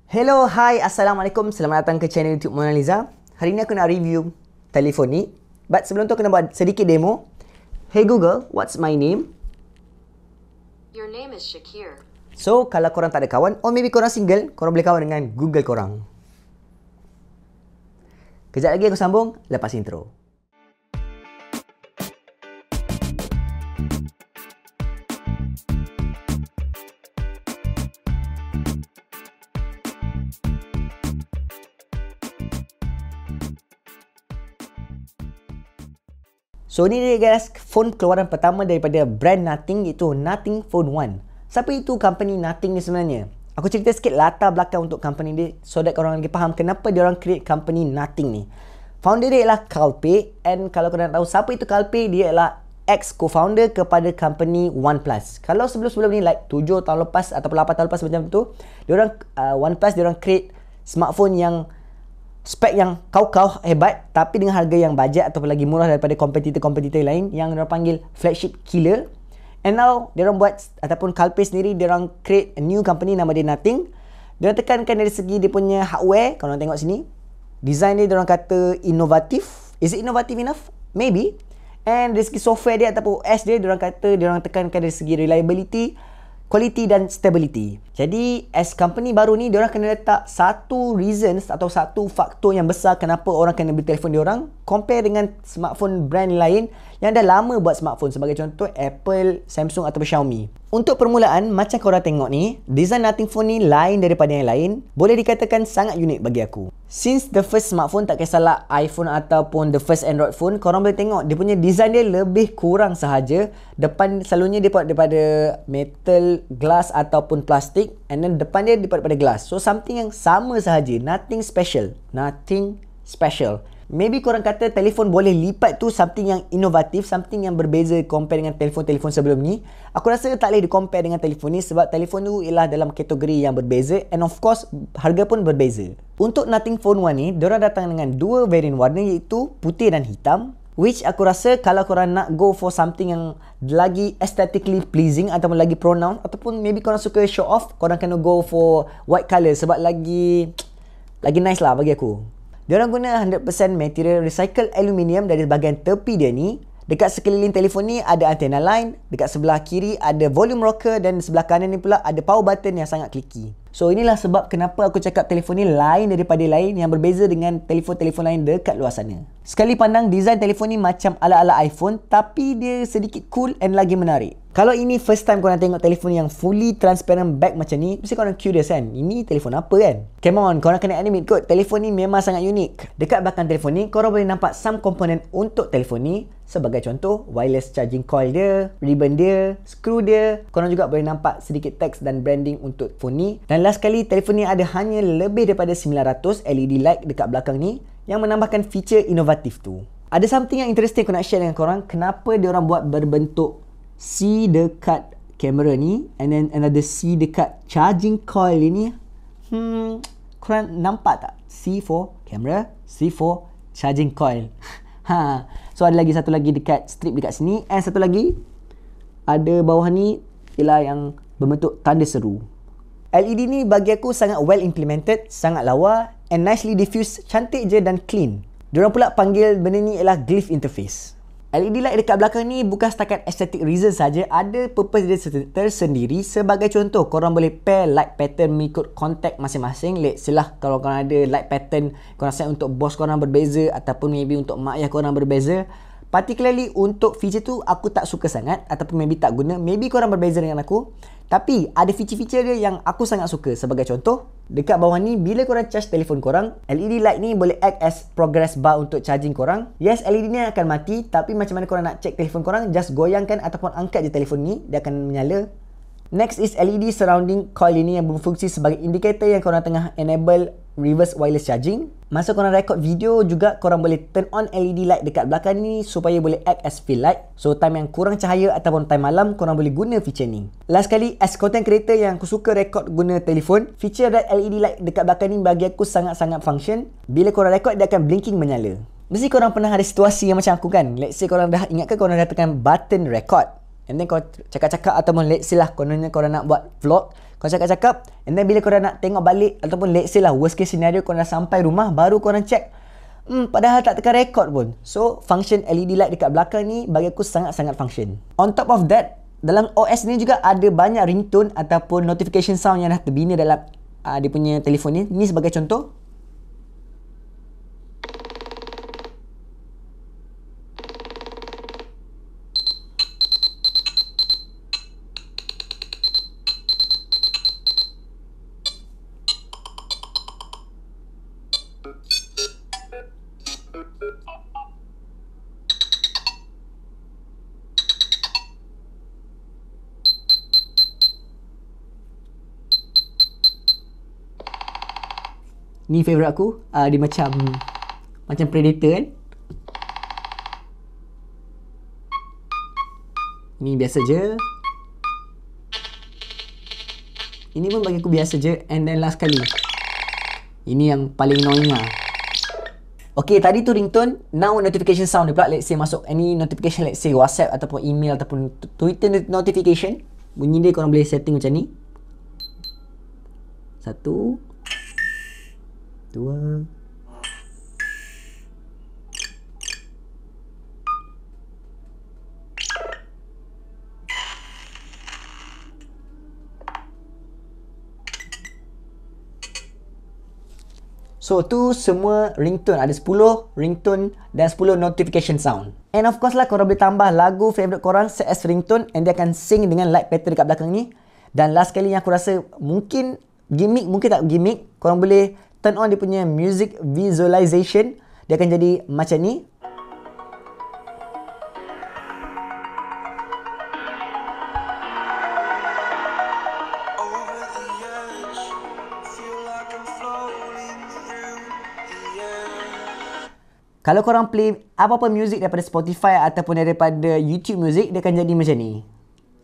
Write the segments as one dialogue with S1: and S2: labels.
S1: Hello, hi, Assalamualaikum. Selamat datang ke channel YouTube Mona Lisa. Hari ni aku nak review telefon ni. But sebelum tu aku nak buat sedikit demo. Hey Google, what's my name?
S2: Your name is Shakir.
S1: So, kalau korang tak ada kawan, or maybe korang single, korang boleh kawan dengan Google korang. Kejap lagi aku sambung lepas intro. So ni dia guys, phone keluaran pertama daripada brand Nothing, iaitu Nothing Phone 1. Siapa itu company Nothing ni sebenarnya? Aku cerita sikit latar belakang untuk company dia so that korang lagi faham kenapa dia orang create company Nothing ni. Founder dia ialah Carl Pei, and kalau korang nak tahu siapa itu Carl Pei, dia ialah ex co-founder kepada company OnePlus. Kalau sebelum-sebelum ni like 7 tahun lepas ataupun 8 tahun lepas macam tu, dia orang OnePlus dia orang create smartphone yang spek yang kau-kau hebat tapi dengan harga yang bajet ataupun lagi murah daripada kompetitor-kompetitor lain yang diorang panggil flagship killer. And now diorang buat ataupun Carl Pei sendiri diorang create a new company nama dia Nothing. Diorang tekankan dari segi dia punya hardware. Kalau tengok sini, design dia diorang kata inovatif. Is it innovative enough? Maybe. And dari segi software dia ataupun OS dia, diorang kata diorang tekankan dari segi reliability, quality dan stability. Jadi as company baru ni, diorang kena letak satu reasons atau satu faktor yang besar kenapa orang kena beli telefon diorang compare dengan smartphone brand lain yang dah lama buat smartphone, sebagai contoh Apple, Samsung ataupun Xiaomi. Untuk permulaan, macam korang tengok ni, design Nothing Phone ni lain daripada yang lain. Boleh dikatakan sangat unik bagi aku. Since the first smartphone, tak kisahlah iPhone ataupun the first Android phone, korang boleh tengok dia punya design dia lebih kurang sahaja. Depan selalunya dia buat daripada metal, glass ataupun plastik, and then depan dia daripada glass. So something yang sama sahaja, nothing special. Nothing special. Maybe korang kata telefon boleh lipat tu something yang inovatif, something yang berbeza compare dengan telefon-telefon sebelum ni. Aku rasa tak boleh di-compare dengan telefon ni sebab telefon tu ialah dalam kategori yang berbeza, and of course harga pun berbeza. Untuk Nothing Phone 1 ni, diorang datang dengan dua variant warna, iaitu putih dan hitam. Which aku rasa kalau korang nak go for something yang lagi aesthetically pleasing ataupun lagi pronoun, ataupun maybe korang suka show off, korang kena go for white colour sebab lagi nice lah bagi aku. Diorang guna 100% material recycle aluminium dari bahagian tepi dia ni. Dekat sekeliling telefon ni ada antena line, dekat sebelah kiri ada volume rocker, dan sebelah kanan ni pula ada power button yang sangat clicky. So inilah sebab kenapa aku cakap telefon ni lain daripada lain, yang berbeza dengan telefon-telefon lain dekat luar sana. Sekali pandang, design telefon ni macam ala-ala iPhone, tapi dia sedikit cool and lagi menarik. Kalau ini first time korang tengok telefon yang fully transparent back macam ni, mesti korang curious kan, ini telefon apa kan? Come on, korang kena admit kot, telefon ni memang sangat unik. Dekat belakang telefon ni, korang boleh nampak some komponen untuk telefon ni. Sebagai contoh, wireless charging coil dia, ribbon dia, screw dia. Korang juga boleh nampak sedikit teks dan branding untuk phone ni. Dan last kali, telefon ni ada hanya lebih daripada 900 LED light dekat belakang ni yang menambahkan feature inovatif tu. Ada something yang interesting aku nak share dengan korang. Kenapa diorang buat berbentuk C dekat kamera ni, and then another C dekat charging coil ini. Korang nampak tak? C for camera, C for charging coil. So ada lagi satu lagi dekat strip dekat sini, and satu lagi ada bawah ni ialah yang berbentuk tanda seru. LED ni bagi aku sangat well implemented, sangat lawa and nicely diffused, cantik je dan clean. Diorang pula panggil benda ni ialah glyph interface. LED light dekat belakang ni bukan setakat aesthetic reason saja, ada purpose dia tersendiri. Sebagai contoh, korang boleh pair light pattern mengikut kontak masing-masing. Let's say lah, kalau korang ada light pattern korang set untuk bos korang berbeza ataupun maybe untuk mak ayah korang berbeza. Particularly untuk feature tu aku tak suka sangat ataupun maybe tak guna. Maybe korang berbeza dengan aku, tapi ada feature-feature dia yang aku sangat suka. Sebagai contoh, dekat bawah ni bila korang charge telefon korang, LED light ni boleh act as progress bar untuk charging korang. Yes, LED ni akan mati, tapi macam mana korang nak check telefon korang, just goyangkan ataupun angkat je telefon ni, dia akan menyala. Next is LED surrounding coil ini yang berfungsi sebagai indikator yang korang tengah enable reverse wireless charging. Masa korang record video juga, korang boleh turn on LED light dekat belakang ni supaya boleh act as fill light. So time yang kurang cahaya ataupun time malam, korang boleh guna feature ni. Last kali, as content creator yang aku suka record guna telefon, feature red LED light dekat belakang ni bagi aku sangat-sangat function. Bila korang record, dia akan blinking menyala. Mesti korang pernah ada situasi yang macam aku kan. Let's say korang dah ingatkan korang dah tekan button record, and then korang cakap-cakap ataupun let's say lah kononnya korang nak buat vlog, Kau cakap-cakap, and then bila korang nak tengok balik, ataupun let's say lah, worst case scenario korang dah sampai rumah, baru korang check, padahal tak tekan record pun. So, function LED light dekat belakang ni bagi aku sangat-sangat function. On top of that, dalam OS ni juga ada banyak ringtone ataupun notification sound yang dah terbina dalam dia punya telefon ni. Ni sebagai contoh. Ni favourite aku. Dia macam Predator kan. Ni biasa je. Ini pun bagi aku biasa je. And then last kali, ini yang paling annoying lah. Okay, tadi tu ringtone. Now notification sound dia pula. Let's say masuk any notification, let's say WhatsApp ataupun email ataupun Twitter notification. Bunyi dia korang boleh setting macam ni. 1, 2. So tu semua ringtone. Ada 10 ringtone dan 10 notification sound. And of course lah, korang boleh tambah lagu favourite korang set as ringtone, and dia akan sync dengan light pattern dekat belakang ni. Dan last kali yang aku rasa mungkin gimmick, mungkin tak gimmick, korang boleh turn on dia punya music visualization. Dia akan jadi macam ni. Kalau korang play apa-apa music daripada Spotify ataupun daripada YouTube Music, dia akan jadi macam ni.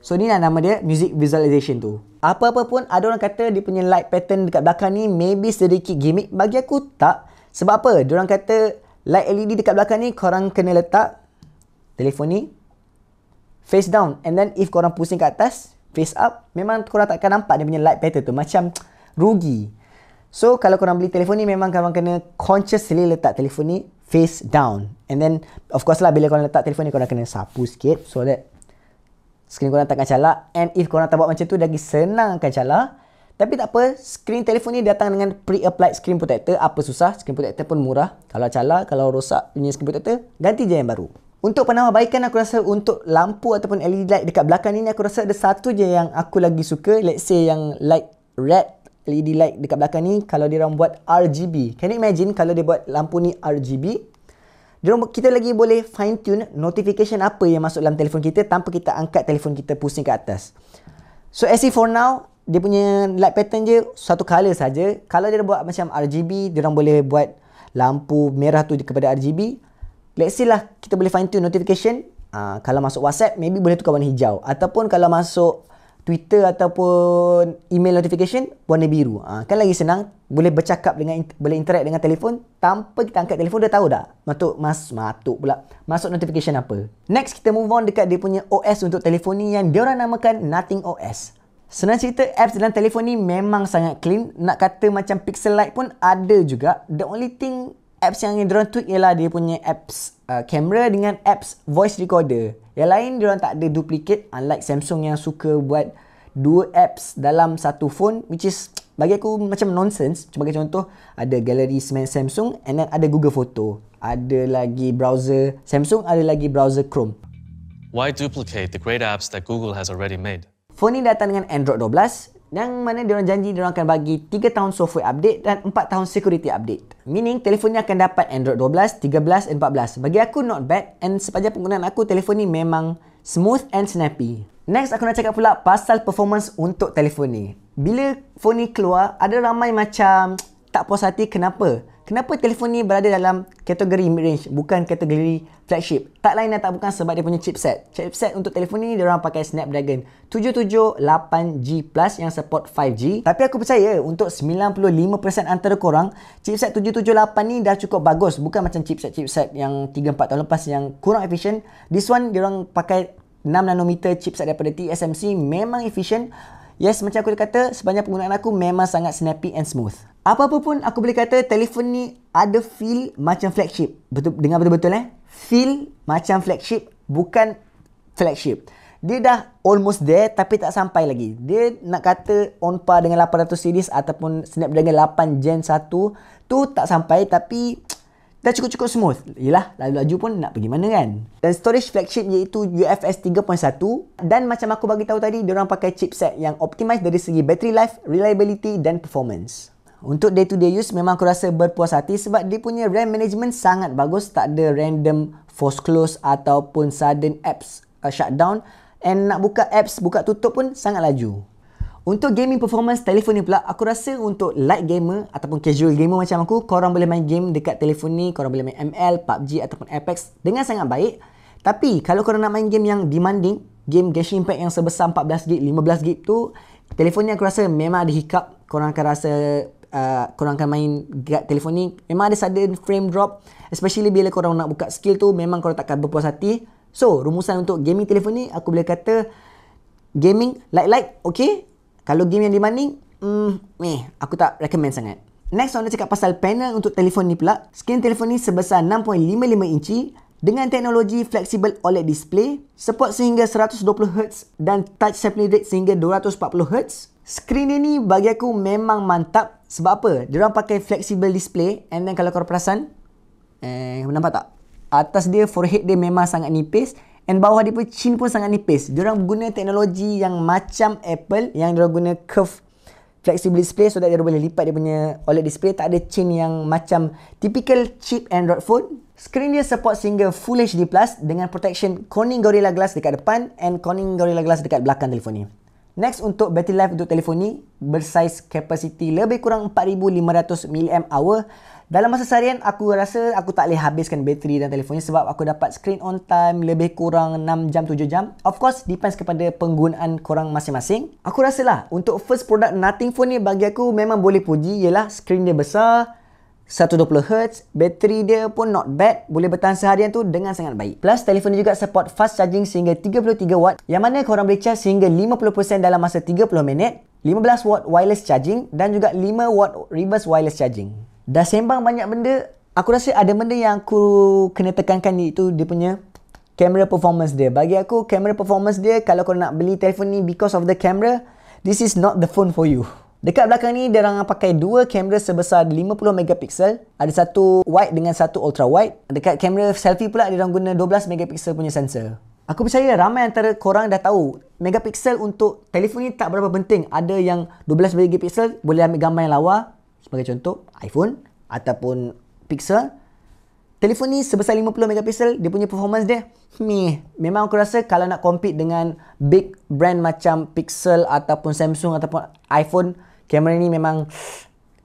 S1: So ni lah nama dia, music visualization tu. Apa-apa pun, ada orang kata dia punya light pattern dekat belakang ni maybe sedikit gimmick. Bagi aku tak. Sebab apa? Diorang kata light LED dekat belakang ni korang kena letak telefon ni face down, and then if korang pusing ke atas face up, memang korang takkan nampak dia punya light pattern tu. Macam rugi. So kalau korang beli telefon ni, memang korang kena consciously letak telefon ni face down. And then of course lah, bila korang letak telefon ni, korang kena sapu sikit so that skrin korang takkan calar. And if korang tak buat macam tu, lagi senang akan calar. Tapi tak apa, skrin telefon ni datang dengan pre-applied screen protector. Apa susah, screen protector pun murah. Kalau calar, kalau rosak punya screen protector, ganti je yang baru. Untuk penambahbaikan, aku rasa untuk lampu ataupun LED light dekat belakang ni, aku rasa ada satu je yang aku lagi suka. Let's say yang light red LED light dekat belakang ni, kalau dia orang buat RGB. Can you imagine kalau dia buat lampu ni RGB? Kita lagi boleh fine tune notification apa yang masuk dalam telefon kita tanpa kita angkat telefon kita pusing ke atas. So as if for now, dia punya light pattern je satu color saja. Kalau dia buat macam RGB, dia orang boleh buat lampu merah tu kepada RGB. Let's say lah, kita boleh fine tune notification. Kalau masuk WhatsApp, maybe boleh tukar warna hijau. Ataupun kalau masuk Twitter ataupun email notification, warna biru. Kan lagi senang. Boleh bercakap dengan, boleh interact dengan telefon tanpa kita angkat telefon. Dah tahu dah masuk notification apa. Next, kita move on dekat dia punya OS untuk telefon ni, yang diorang namakan Nothing OS. Senang cerita, apps dalam telefon ni memang sangat clean. Nak kata macam pixel light pun ada juga. The only thing apps yang diorang tweak ialah dia punya apps kamera dengan apps voice recorder. Yang lain diorang tak ada duplicate, unlike Samsung yang suka buat dua apps dalam satu phone, which is bagi aku macam nonsense. Sebagai contoh, ada galeri Samsung and then ada Google Photo. Ada lagi browser Samsung, ada lagi browser Chrome.
S3: Why duplicate the great apps that Google has already made?
S1: Phone ni datang dengan Android 12, yang mana diorang janji diorang akan bagi 3 tahun software update dan 4 tahun security update. Meaning telefon ni akan dapat Android 12, 13 dan 14. Bagi aku not bad, and sepanjang penggunaan aku, telefon ni memang smooth and snappy. Next, aku nak cakap pula pasal performance untuk telefon ni. Bila phone ni keluar, ada ramai macam tak puas hati. Kenapa? Kenapa telefon ni berada dalam kategori mid-range, bukan kategori flagship? Tak lain dan tak bukan sebab dia punya chipset. Chipset untuk telefon ni, diorang pakai Snapdragon 778G Plus yang support 5G. Tapi aku percaya untuk 95% antara korang, chipset 778 ni dah cukup bagus. Bukan macam chipset-chipset yang 3-4 tahun lepas yang kurang efisien. This one, diorang pakai 6 nanometer chipset daripada TSMC, memang efisien. Yes, macam aku dah kata, sepanjang penggunaan aku memang sangat snappy and smooth. Apa-apa pun aku boleh kata telefon ni ada feel macam flagship. Betul, dengar betul-betul Feel macam flagship, bukan flagship. Dia dah almost there tapi tak sampai lagi. Dia nak kata on par dengan 800 series ataupun Snapdragon 8 Gen 1 tu tak sampai, tapi dah cukup-cukup smooth. Yelah, laju-laju pun nak pergi mana kan. Dan storage flagship iaitu UFS 3.1, dan macam aku bagi tahu tadi, diorang pakai chipset yang optimize dari segi battery life, reliability dan performance. Untuk day to day use memang aku rasa berpuas hati sebab dia punya RAM management sangat bagus, tak ada random force close ataupun sudden apps shutdown, and nak buka apps buka tutup pun sangat laju. Untuk gaming performance telefon ni pula, aku rasa untuk light gamer ataupun casual gamer macam aku, korang boleh main game dekat telefon ni, korang boleh main ML, PUBG ataupun Apex dengan sangat baik. Tapi kalau korang nak main game yang demanding, game Genshin Impact yang sebesar 14GB, 15GB tu, telefon ni aku rasa memang ada hiccup. Korang akan rasa korang akan main dekat telefon ni memang ada sudden frame drop, especially bila korang nak buka skill tu, memang korang takkan berpuas hati. So, rumusan untuk gaming telefon ni, aku boleh kata gaming light-light, okay. Kalau game yang demanding, aku tak recommend sangat. Next, orang cakap pasal panel untuk telefon ni pula. Skrin telefon ni sebesar 6.55 inci dengan teknologi flexible OLED display, support sehingga 120Hz dan touch sampling rate sehingga 240Hz. Skrin dia ni bagi aku memang mantap. Sebab apa? Diorang pakai flexible display, and then kalau korang perasan, nampak tak? Atas dia, forehead dia memang sangat nipis, and bawah dia pun chin pun sangat nipis. Diorang guna teknologi yang macam Apple, yang diorang guna curve flexible display so that dia boleh lipat dia punya OLED display. Tak ada chin yang macam typical cheap Android phone. Skrin dia support sehingga Full HD Plus dengan protection Corning Gorilla Glass dekat depan and Corning Gorilla Glass dekat belakang telefon ni. Next, untuk battery life untuk telefon ni bersaiz capacity lebih kurang 4500 mAh. Dalam masa seharian, aku rasa aku tak boleh habiskan bateri dalam telefon ni sebab aku dapat screen on time lebih kurang 6 jam, 7 jam. Of course, depends kepada penggunaan korang masing-masing. Aku rasalah untuk first product Nothing phone ni bagi aku memang boleh puji. Ialah screen dia besar, 120Hz, bateri dia pun not bad, boleh bertahan seharian tu dengan sangat baik. Plus, telefon ni juga support fast charging sehingga 33W, yang mana korang boleh charge sehingga 50% dalam masa 30 minit, 15W wireless charging dan juga 5W reverse wireless charging. Dah sembang banyak benda, aku rasa ada benda yang aku kena tekankan, iaitu dia punya camera performance dia. Bagi aku, camera performance dia, kalau korang nak beli telefon ni because of the camera, this is not the phone for you. Dekat belakang ni, dia orang pakai dua kamera sebesar 50 megapiksel. Ada satu wide dengan satu ultra wide. Dekat kamera selfie pula, dia orang guna 12 megapiksel punya sensor. Aku percaya ramai antara korang dah tahu, megapiksel untuk telefon ni tak berapa penting. Ada yang 12 megapiksel boleh ambil gambar yang lawa. Sebagai contoh, iPhone ataupun Pixel. Telefon ni sebesar 50 megapiksel, dia punya performance dia, memang aku rasa kalau nak compete dengan big brand macam Pixel ataupun Samsung ataupun iPhone, kamera ni memang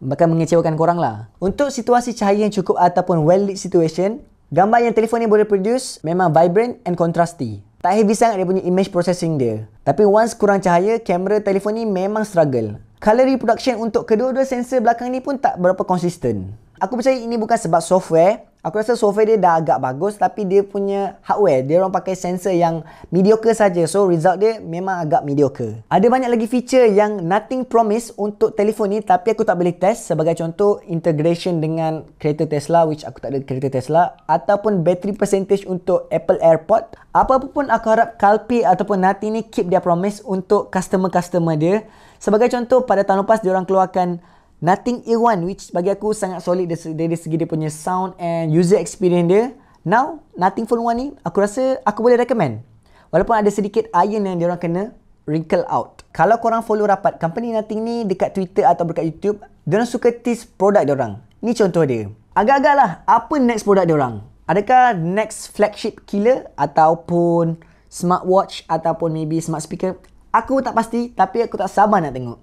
S1: bakal mengecewakan korang lah. Untuk situasi cahaya yang cukup ataupun well-lit situation, gambar yang telefon ni boleh produce memang vibrant and contrasty. Tak heavy sangat dia punya image processing dia. Tapi once kurang cahaya, kamera telefon ni memang struggle. Color reproduction untuk kedua-dua sensor belakang ni pun tak berapa konsisten. Aku percaya ini bukan sebab software. Aku rasa software dia dah agak bagus, tapi dia punya hardware, dia orang pakai sensor yang mediocre saja. So result dia memang agak mediocre. Ada banyak lagi feature yang Nothing promise untuk telefon ni, tapi aku tak boleh test. Sebagai contoh, integration dengan kereta Tesla, which aku tak ada kereta Tesla, ataupun battery percentage untuk Apple AirPod. Apa-apa pun aku harap Calpay ataupun Nothing ni keep their promise untuk customer-customer dia. Sebagai contoh, pada tahun lepas dia orang keluarkan Nothing A1, which bagi aku sangat solid dari segi dia punya sound and user experience dia. Now, Nothing Phone 1 ni, aku rasa aku boleh recommend. Walaupun ada sedikit iron yang diorang kena wrinkle out. Kalau korang follow rapat company Nothing ni dekat Twitter atau dekat YouTube, diorang suka tease produk diorang. Ni contoh dia. Agak-agak lah, apa next produk diorang? Adakah next flagship killer ataupun smartwatch ataupun maybe smart speaker? Aku tak pasti, tapi aku tak sabar nak tengok.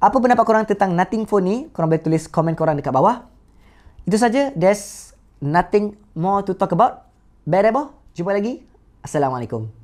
S1: Apa pendapat korang tentang Nothing Phone ni? Korang boleh tulis komen korang dekat bawah. Itu saja. There's nothing more to talk about. Bye, Rebo. Jumpa lagi. Assalamualaikum.